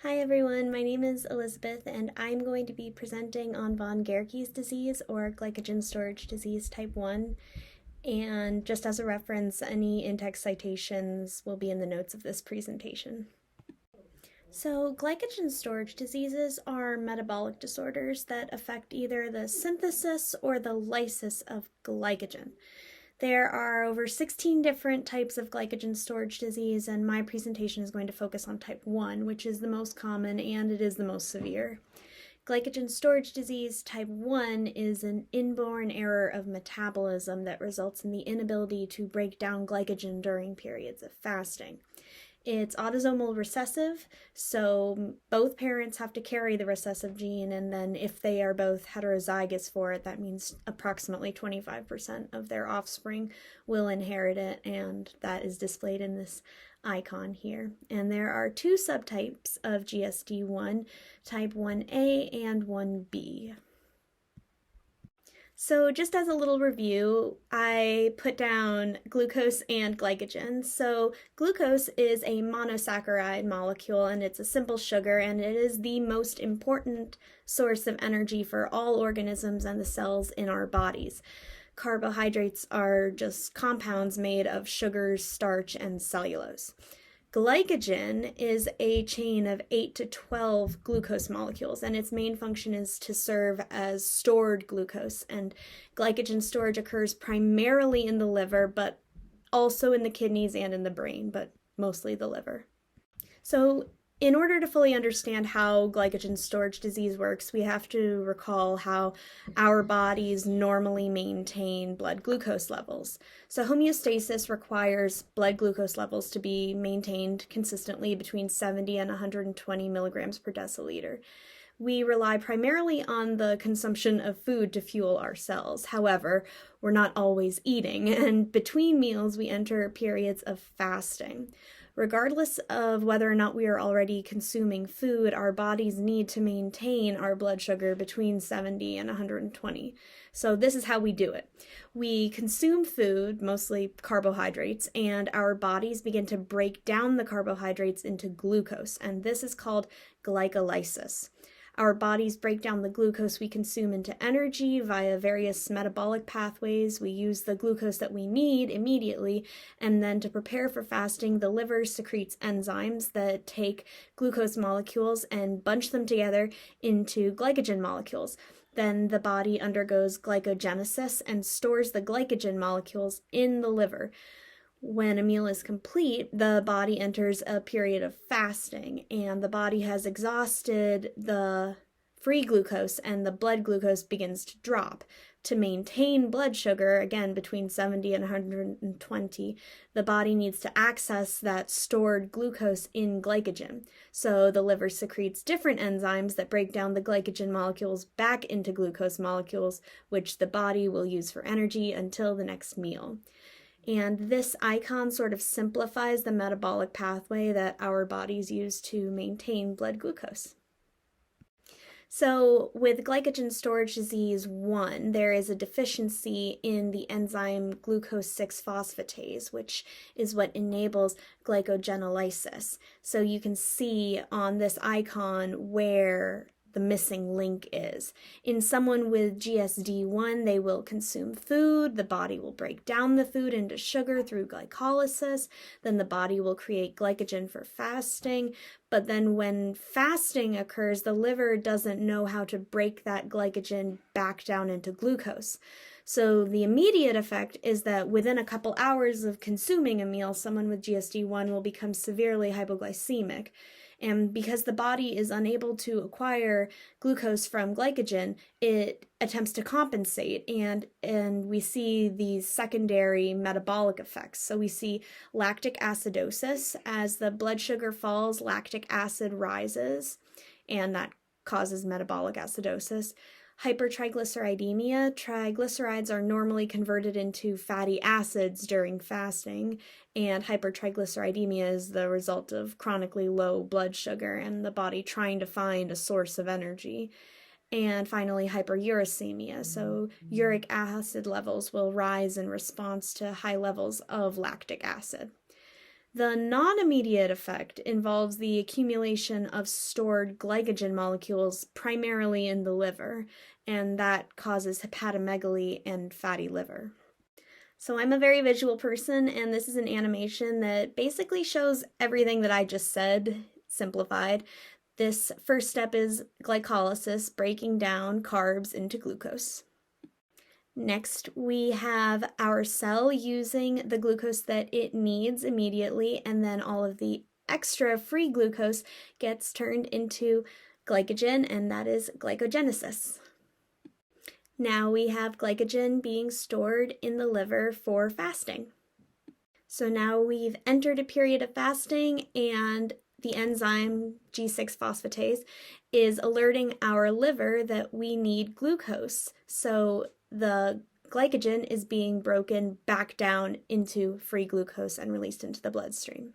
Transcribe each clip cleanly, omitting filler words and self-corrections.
Hi everyone, my name is Elizabeth and I'm going to be presenting on von Guericke's disease or glycogen storage disease type 1. And just as a reference, any in-text citations will be in the notes of this presentation. So, glycogen storage diseases are metabolic disorders that affect either the synthesis or the lysis of glycogen. There are over 16 different types of glycogen storage disease, and my presentation is going to focus on type 1, which is the most common and it is the most severe. Glycogen storage disease type 1 is an inborn error of metabolism that results in the inability to break down glycogen during periods of fasting. It's autosomal recessive, so both parents have to carry the recessive gene, and then if they are both heterozygous for it, that means approximately 25% of their offspring will inherit it, and that is displayed in this icon here. And there are two subtypes of GSD1, type 1A and 1B. So just as a little review, I put down glucose and glycogen. So glucose is a monosaccharide molecule and it's a simple sugar, and it is the most important source of energy for all organisms and the cells in our bodies. Carbohydrates are just compounds made of sugars, starch, and cellulose. Glycogen is a chain of 8 to 12 glucose molecules, and its main function is to serve as stored glucose. And glycogen storage occurs primarily in the liver, but also in the kidneys and in the brain, but mostly the liver. So in order to fully understand how glycogen storage disease works, we have to recall how our bodies normally maintain blood glucose levels. So homeostasis requires blood glucose levels to be maintained consistently between 70 and 120 milligrams per deciliter. We rely primarily on the consumption of food to fuel our cells. However, we're not always eating, and between meals we enter periods of fasting. Regardless of whether or not we are already consuming food, our bodies need to maintain our blood sugar between 70 and 120. So this is how we do it. We consume food, mostly carbohydrates, and our bodies begin to break down the carbohydrates into glucose, and this is called glycolysis. Our bodies break down the glucose we consume into energy via various metabolic pathways. We use the glucose that we need immediately, and then to prepare for fasting, the liver secretes enzymes that take glucose molecules and bunch them together into glycogen molecules. Then the body undergoes glycogenesis and stores the glycogen molecules in the liver. When a meal is complete, the body enters a period of fasting, and the body has exhausted the free glucose and the blood glucose begins to drop. To maintain blood sugar, again between 70 and 120, the body needs to access that stored glucose in glycogen. So the liver secretes different enzymes that break down the glycogen molecules back into glucose molecules, which the body will use for energy until the next meal. And this icon sort of simplifies the metabolic pathway that our bodies use to maintain blood glucose. So with glycogen storage disease 1, there is a deficiency in the enzyme glucose 6-phosphatase, which is what enables glycogenolysis. So you can see on this icon where the missing link is. In someone with GSD1, they will consume food, the body will break down the food into sugar through glycolysis, then the body will create glycogen for fasting, but then when fasting occurs, the liver doesn't know how to break that glycogen back down into glucose. So the immediate effect is that within a couple hours of consuming a meal, someone with GSD1 will become severely hypoglycemic. And because the body is unable to acquire glucose from glycogen, it attempts to compensate, and we see these secondary metabolic effects. So we see lactic acidosis. As the blood sugar falls, lactic acid rises, and that causes metabolic acidosis. Hypertriglyceridemia. Triglycerides are normally converted into fatty acids during fasting, and hypertriglyceridemia is the result of chronically low blood sugar and the body trying to find a source of energy. And finally, hyperuricemia. So uric acid levels will rise in response to high levels of lactic acid. The non-immediate effect involves the accumulation of stored glycogen molecules primarily in the liver, and that causes hepatomegaly and fatty liver. So I'm a very visual person, and this is an animation that basically shows everything that I just said, simplified. This first step is glycolysis, breaking down carbs into glucose. Next, we have our cell using the glucose that it needs immediately, and then all of the extra free glucose gets turned into glycogen, and that is glycogenesis. Now we have glycogen being stored in the liver for fasting. So now we've entered a period of fasting, and the enzyme G6-phosphatase is alerting our liver that we need glucose. So the glycogen is being broken back down into free glucose and released into the bloodstream.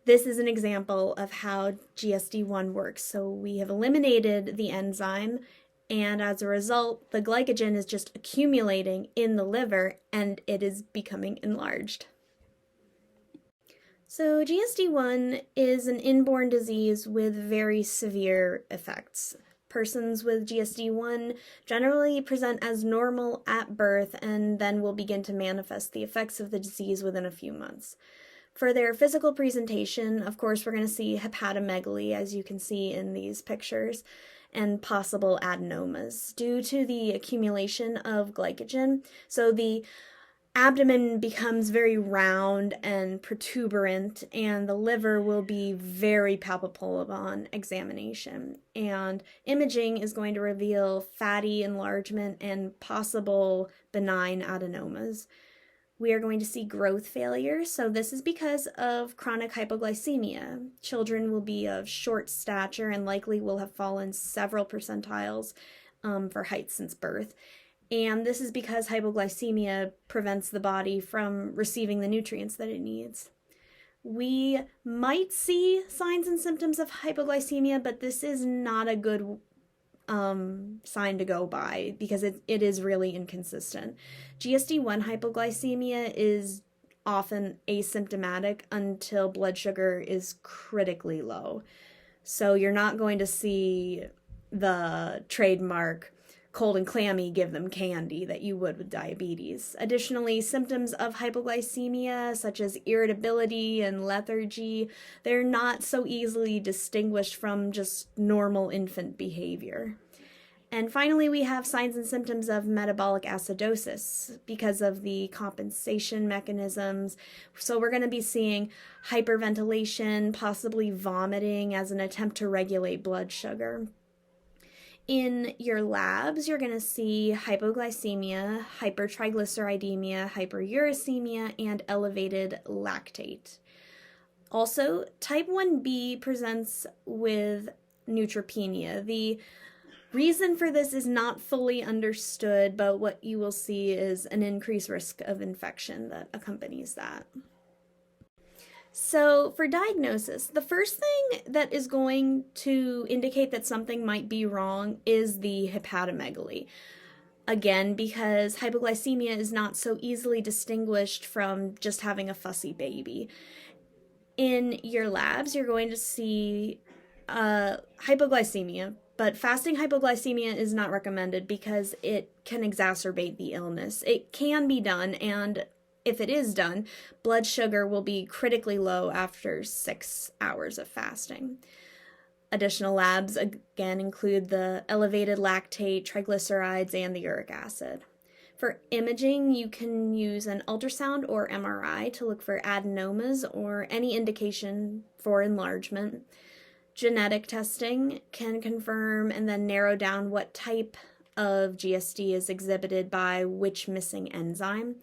This is an example of how GSD1 works. So we have eliminated the enzyme, and as a result, the glycogen is just accumulating in the liver and it is becoming enlarged. So GSD1 is an inborn disease with very severe effects. Persons with GSD1 generally present as normal at birth and then will begin to manifest the effects of the disease within a few months. For their physical presentation, of course, we're going to see hepatomegaly, as you can see in these pictures, and possible adenomas due to the accumulation of glycogen. So the abdomen becomes very round and protuberant, and the liver will be very palpable upon examination. And imaging is going to reveal fatty enlargement and possible benign adenomas. We are going to see growth failure, so this is because of chronic hypoglycemia. Children will be of short stature and likely will have fallen several percentiles for height since birth. And this is because hypoglycemia prevents the body from receiving the nutrients that it needs. We might see signs and symptoms of hypoglycemia, but this is not a good sign to go by because it is really inconsistent. GSD1 hypoglycemia is often asymptomatic until blood sugar is critically low. So you're not going to see the trademark cold and clammy give them candy that you would with diabetes. Additionally, symptoms of hypoglycemia such as irritability and lethargy, they're not so easily distinguished from just normal infant behavior. And finally, we have signs and symptoms of metabolic acidosis because of the compensation mechanisms. So we're going to be seeing hyperventilation, possibly vomiting as an attempt to regulate blood sugar. In your labs, you're going to see hypoglycemia, hypertriglyceridemia, hyperuricemia, and elevated lactate. Also, type 1B presents with neutropenia. The reason for this is not fully understood, but what you will see is an increased risk of infection that accompanies that. So for diagnosis, the first thing that is going to indicate that something might be wrong is the hepatomegaly. Again, because hypoglycemia is not so easily distinguished from just having a fussy baby. In your labs, you're going to see hypoglycemia, but fasting hypoglycemia is not recommended because it can exacerbate the illness. It can be done, and if it is done, blood sugar will be critically low after 6 hours of fasting. Additional labs again include the elevated lactate, triglycerides, and the uric acid. For imaging, you can use an ultrasound or MRI to look for adenomas or any indication for enlargement. Genetic testing can confirm and then narrow down what type of GSD is exhibited by which missing enzyme.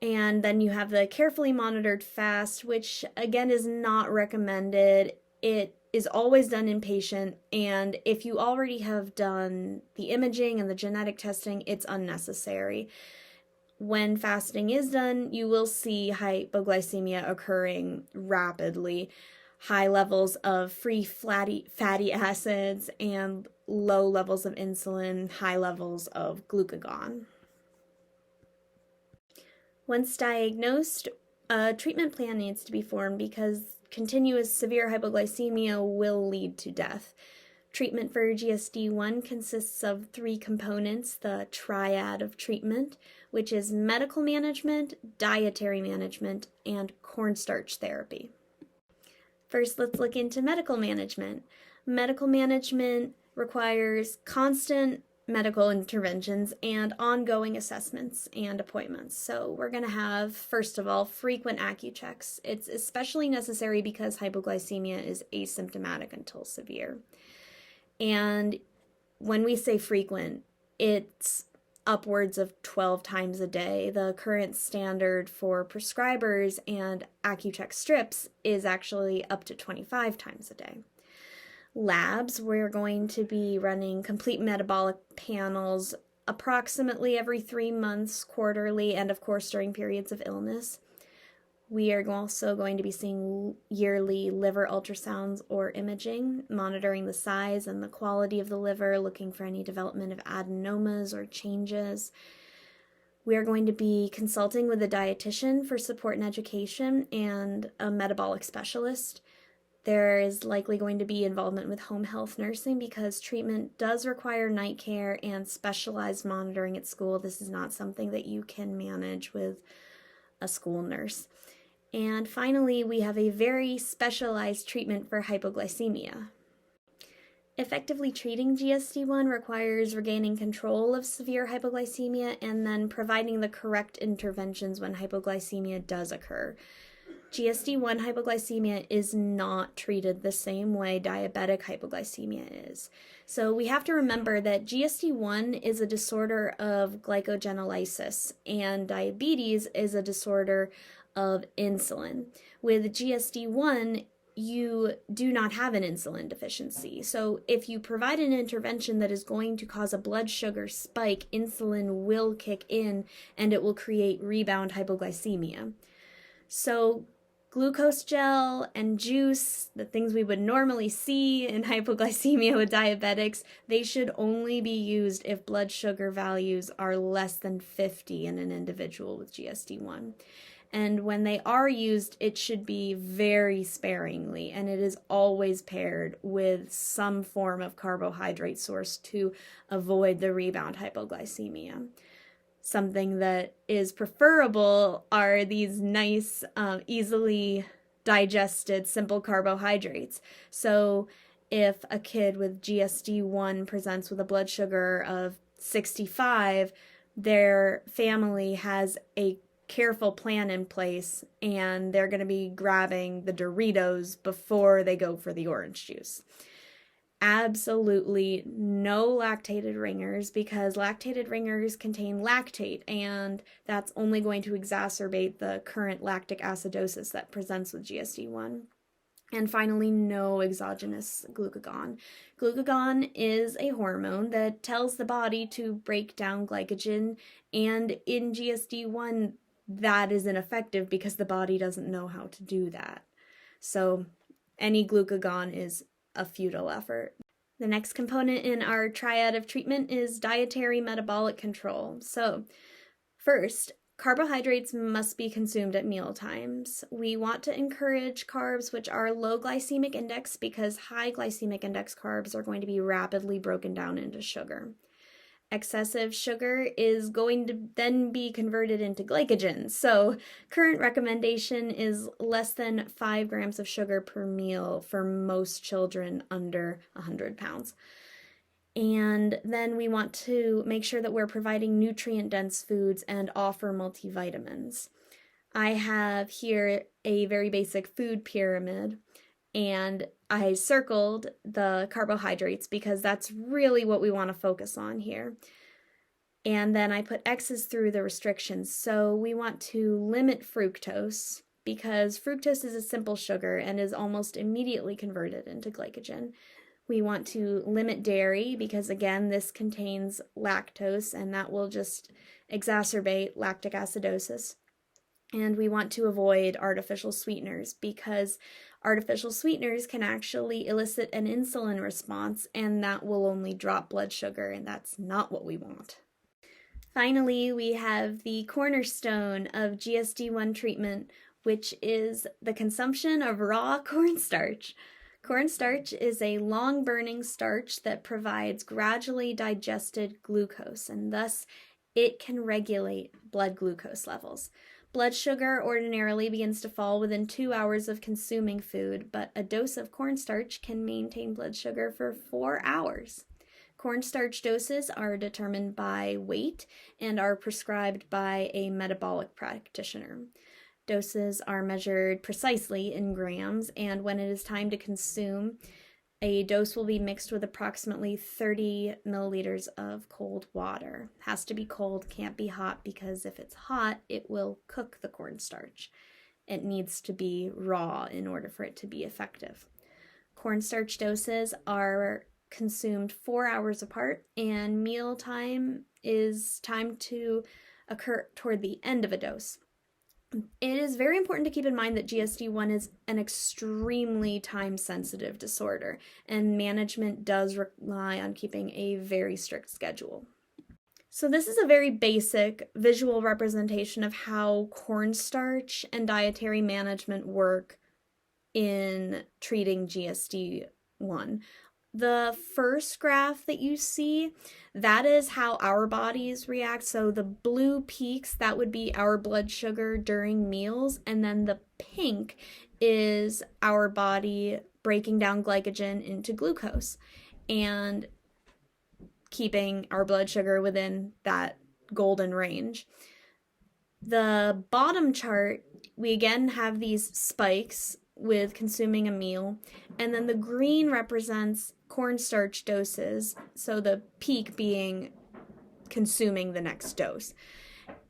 And then you have the carefully monitored fast, which again is not recommended. It is always done inpatient, and if you already have done the imaging and the genetic testing, it's unnecessary. When fasting is done, you will see hypoglycemia occurring rapidly, high levels of free fatty acids, and low levels of insulin, high levels of glucagon. Once diagnosed, A treatment plan needs to be formed because continuous severe hypoglycemia will lead to death. Treatment for GSD1 consists of three components, the triad of treatment, which is medical management, dietary management, and cornstarch therapy. First, let's look into medical management. Medical management requires constant medical interventions and ongoing assessments and appointments. So we're going to have, first of all, frequent AccuChecks. It's especially necessary because hypoglycemia is asymptomatic until severe. And when we say frequent, it's upwards of 12 times a day. The current standard for prescribers and AccuCheck strips is actually up to 25 times a day. Labs, we're going to be running complete metabolic panels approximately every 3 months, quarterly, and of course during periods of illness. We are also going to be seeing yearly liver ultrasounds or imaging, monitoring the size and the quality of the liver, looking for any development of adenomas or changes. We are going to be consulting with a dietitian for support and education and a metabolic specialist. There is likely going to be involvement with home health nursing because treatment does require night care and specialized monitoring at school. This is not something that you can manage with a school nurse. And finally, we have a very specialized treatment for hypoglycemia. Effectively treating GSD1 requires regaining control of severe hypoglycemia and then providing the correct interventions when hypoglycemia does occur. GSD1 hypoglycemia is not treated the same way diabetic hypoglycemia is. So we have to remember that GSD1 is a disorder of glycogenesis and diabetes is a disorder of insulin. With GSD1, you do not have an insulin deficiency. So if you provide an intervention that is going to cause a blood sugar spike, insulin will kick in and it will create rebound hypoglycemia. So glucose gel and juice, the things we would normally see in hypoglycemia with diabetics, they should only be used if blood sugar values are less than 50 in an individual with GSD1. And when they are used, it should be very sparingly, and it is always paired with some form of carbohydrate source to avoid the rebound hypoglycemia. Something that is preferable are these nice, easily digested, simple carbohydrates. So if a kid with GSD1 presents with a blood sugar of 65, their family has a careful plan in place and they're going to be grabbing the Doritos before they go for the orange juice. Absolutely no lactated ringers because lactated ringers contain lactate and that's only going to exacerbate the current lactic acidosis that presents with GSD1. And finally, no exogenous glucagon. Glucagon is a hormone that tells the body to break down glycogen, and in GSD1, that is ineffective because the body doesn't know how to do that. So any glucagon is a futile effort. The next component in our triad of treatment is dietary metabolic control. So first, carbohydrates must be consumed at meal times. We want to encourage carbs which are low glycemic index because high glycemic index carbs are going to be rapidly broken down into sugar. Excessive sugar is going to then be converted into glycogen. So current recommendation is less than 5 grams of sugar per meal for most children under 100 pounds. And then we want to make sure that we're providing nutrient-dense foods and offer multivitamins. I have here a very basic food pyramid, and I circled the carbohydrates because that's really what we want to focus on here. And then I put X's through the restrictions. So we want to limit fructose because fructose is a simple sugar and is almost immediately converted into glycogen. We want to limit dairy because, again, this contains lactose and that will just exacerbate lactic acidosis. And we want to avoid artificial sweeteners because artificial sweeteners can actually elicit an insulin response and that will only drop blood sugar, and that's not what we want. Finally, we have the cornerstone of GSD1 treatment, which is the consumption of raw cornstarch. Cornstarch is a long-burning starch that provides gradually digested glucose, and thus it can regulate blood glucose levels. Blood sugar ordinarily begins to fall within 2 hours of consuming food, but a dose of cornstarch can maintain blood sugar for 4 hours. Cornstarch doses are determined by weight and are prescribed by a metabolic practitioner. Doses are measured precisely in grams, and when it is time to consume, a dose will be mixed with approximately 30 milliliters of cold water. Has to be cold, can't be hot, because if it's hot, it will cook the cornstarch. It needs to be raw in order for it to be effective. Cornstarch doses are consumed 4 hours apart, and meal time is timed to occur toward the end of a dose. It is very important to keep in mind that GSD1 is an extremely time-sensitive disorder, and management does rely on keeping a very strict schedule. So this is a very basic visual representation of how cornstarch and dietary management work in treating GSD1. The first graph that you see, that is how our bodies react. So the blue peaks, that would be our blood sugar during meals. And then the pink is our body breaking down glycogen into glucose and keeping our blood sugar within that golden range. The bottom chart, we again have these spikes with consuming a meal, and then the green represents cornstarch doses, so the peak being consuming the next dose.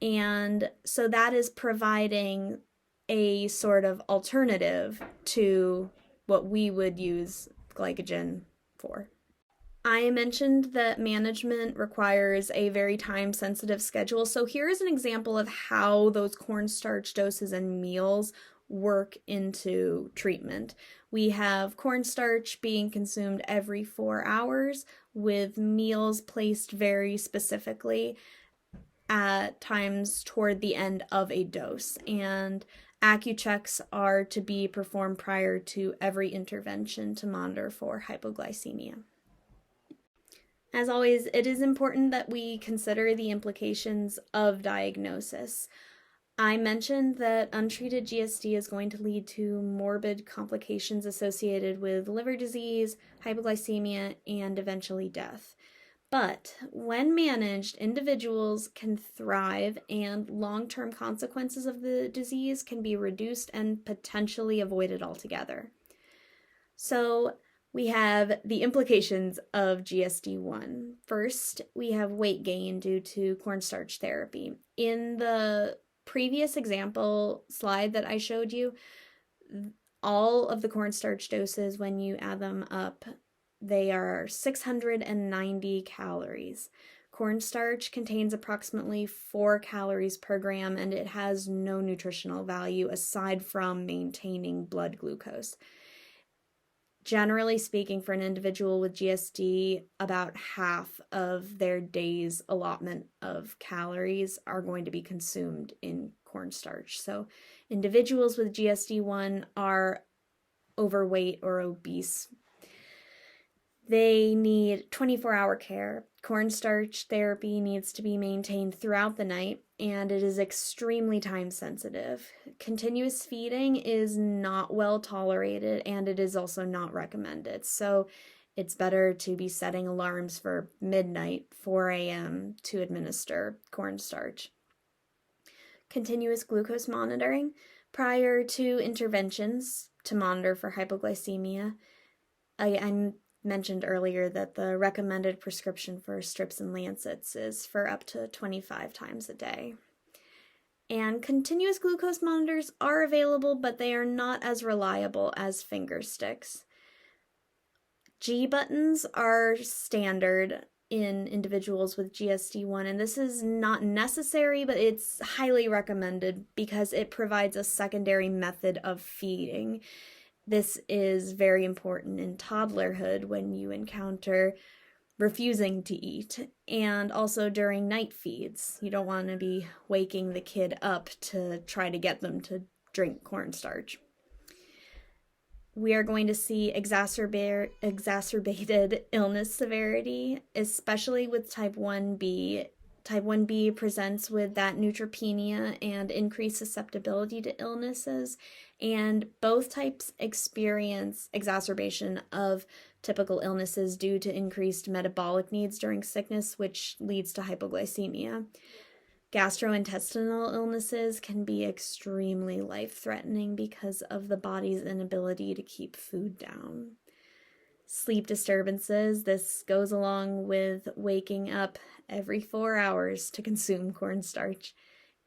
And so that is providing a sort of alternative to what we would use glycogen for. I mentioned that management requires a very time-sensitive schedule, so here is an example of how those cornstarch doses and meals work into treatment. We have cornstarch being consumed every 4 hours, with meals placed very specifically at times toward the end of a dose, and AccuChecks are to be performed prior to every intervention to monitor for hypoglycemia. As always, it is important that we consider the implications of diagnosis. I mentioned that untreated GSD is going to lead to morbid complications associated with liver disease, hypoglycemia, and eventually death. But when managed, individuals can thrive, and long-term consequences of the disease can be reduced and potentially avoided altogether. So we have the implications of GSD1. First, we have weight gain due to cornstarch therapy. In the previous example slide that I showed you, all of the cornstarch doses, when you add them up, they are 690 calories. Cornstarch contains approximately 4 calories per gram, and it has no nutritional value aside from maintaining blood glucose. Generally speaking, for an individual with GSD, about half of their day's allotment of calories are going to be consumed in cornstarch. So individuals with GSD1 are overweight or obese. They need 24-hour care. Cornstarch therapy needs to be maintained throughout the night, and it is extremely time sensitive. Continuous feeding is not well tolerated, and it is also not recommended. So it's better to be setting alarms for midnight, 4 a.m. to administer cornstarch. Continuous glucose monitoring prior to interventions to monitor for hypoglycemia. I mentioned earlier that the recommended prescription for strips and lancets is for up to 25 times a day. And continuous glucose monitors are available, but they are not as reliable as finger sticks. G buttons are standard in individuals with GSD1, and this is not necessary, but it's highly recommended because it provides a secondary method of feeding. This is very important in toddlerhood when you encounter refusing to eat, and also during night feeds. You don't want to be waking the kid up to try to get them to drink cornstarch. We are going to see exacerbated illness severity, especially with type 1B. Type 1B presents with that neutropenia and increased susceptibility to illnesses, and both types experience exacerbation of typical illnesses due to increased metabolic needs during sickness, which leads to hypoglycemia. Gastrointestinal illnesses can be extremely life-threatening because of the body's inability to keep food down. Sleep disturbances, this goes along with waking up every 4 hours to consume cornstarch.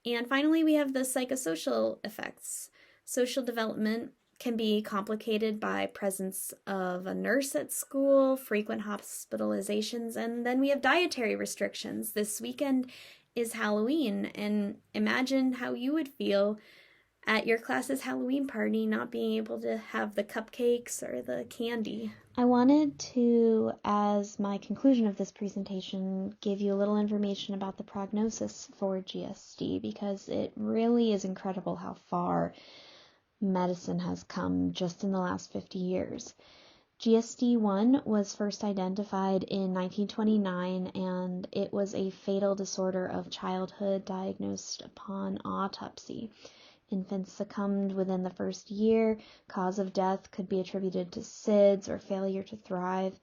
And finally, we have the psychosocial effects. Social development can be complicated by presence of a nurse at school, frequent hospitalizations, and then we have dietary restrictions. This weekend is Halloween, and imagine how you would feel at your class's Halloween party not being able to have the cupcakes or the candy. I wanted to, as my conclusion of this presentation, give you a little information about the prognosis for GSD, because it really is incredible how far medicine has come just in the last 50 years. GSD1 was first identified in 1929, and it was a fatal disorder of childhood diagnosed upon autopsy. Infants succumbed within the first year. Cause of death could be attributed to SIDS or failure to thrive.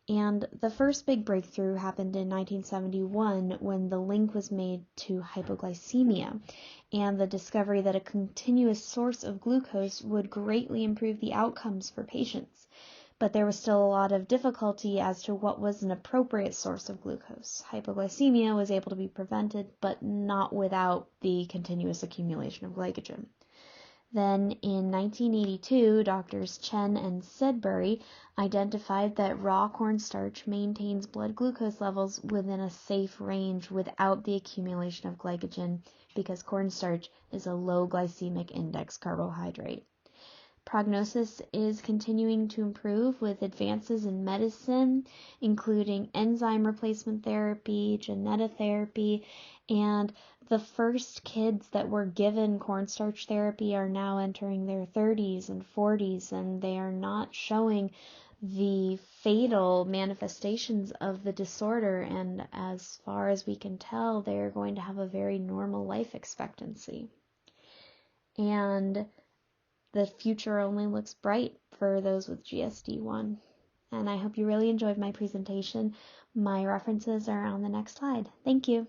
And the first big breakthrough happened in 1971 when the link was made to hypoglycemia and the discovery that a continuous source of glucose would greatly improve the outcomes for patients. But there was still a lot of difficulty as to what was an appropriate source of glucose. Hypoglycemia was able to be prevented, but not without the continuous accumulation of glycogen. Then in 1982, doctors Chen and Sudbury identified that raw cornstarch maintains blood glucose levels within a safe range without the accumulation of glycogen, because cornstarch is a low glycemic index carbohydrate. Prognosis is continuing to improve with advances in medicine, including enzyme replacement therapy, genetotherapy, and the first kids that were given cornstarch therapy are now entering their 30s and 40s, and they are not showing the fatal manifestations of the disorder, and as far as we can tell, they're going to have a very normal life expectancy. And the future only looks bright for those with GSD1. And I hope you really enjoyed my presentation. My references are on the next slide. Thank you.